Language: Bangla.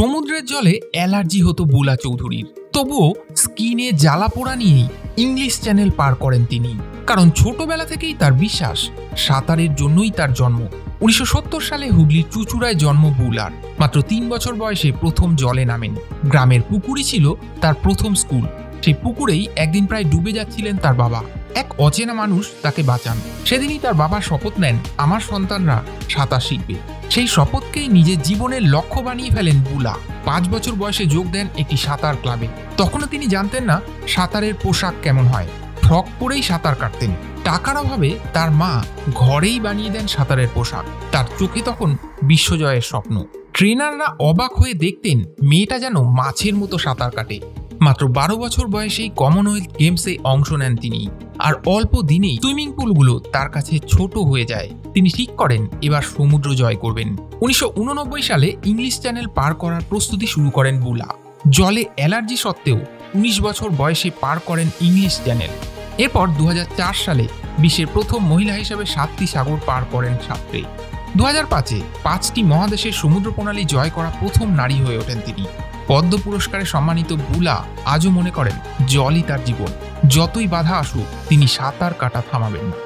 সমুদ্রের জলে অ্যালার্জি হতো বুলা চৌধুরীর, তবুও স্কিনে জ্বালা পোড়া নিয়েই ইংলিশ চ্যানেল পার করেন তিনি। কারণ ছোটবেলা থেকেই তার বিশ্বাস সাঁতারের জন্যই তার জন্ম। 1970 সালে হুগলির চুঁচুড়ায় জন্ম বুলার। মাত্র 3 বছর বয়সে প্রথম জলে নামেন। গ্রামের পুকুরই ছিল তার প্রথম স্কুল। সেই পুকুরেই একদিন প্রায় ডুবে যাচ্ছিলেন তার বাবা। এক অচেনা মানুষ তাকে বাঁচান। সেদিনই তার বাবা শপথ নেন, আমার সন্তানরা সাঁতার শিখবে। সেই শপথকেই নিজের জীবনের লক্ষ্য বানিয়ে ফেলেন বুলা। 5 বছর বয়সে যোগ দেন একটি সাঁতার ক্লাবে। তখনও তিনি জানতেন না সাঁতারের পোশাক কেমন হয়। ফ্রক পরেই সাঁতার কাটতেন। টাকার অভাবে তার মা ঘরেই বানিয়ে দেন সাঁতারের পোশাক। তার চোখে তখন বিশ্বজয়ের স্বপ্ন। ট্রেনাররা অবাক হয়ে দেখতেন মেয়েটা যেন মাছের মতো সাঁতার কাটে। মাত্র 12 বছর বয়সেই কমনওয়েলথ গেমসে অংশ নেন তিনি। আর অল্প দিনেই সুইমিং পুলগুলো তার কাছে ছোট হয়ে যায়। তিনি ঠিক করেন এবার সমুদ্র জয় করবেন। 1989 সালে ইংলিশ চ্যানেল পার করার প্রস্তুতি শুরু করেন বুলা। জলে অ্যালার্জি সত্ত্বেও 19 বছর বয়সে পার করেন ইংলিশ চ্যানেল। এরপর 2004 সালে বিশ্বের প্রথম মহিলা হিসেবে 7টি সাগর পার করেন সাঁতরে। 2005-এ 5টি মহাদেশের সমুদ্র প্রণালী জয় করা প্রথম নারী হয়ে ওঠেন তিনি। পদ্ম পুরস্কারে সম্মানিত বুলা আজও মনে করেন জলই তার জীবন। যতই বাধা আসুক তিনি সাঁতার কাটা থামাবেন না।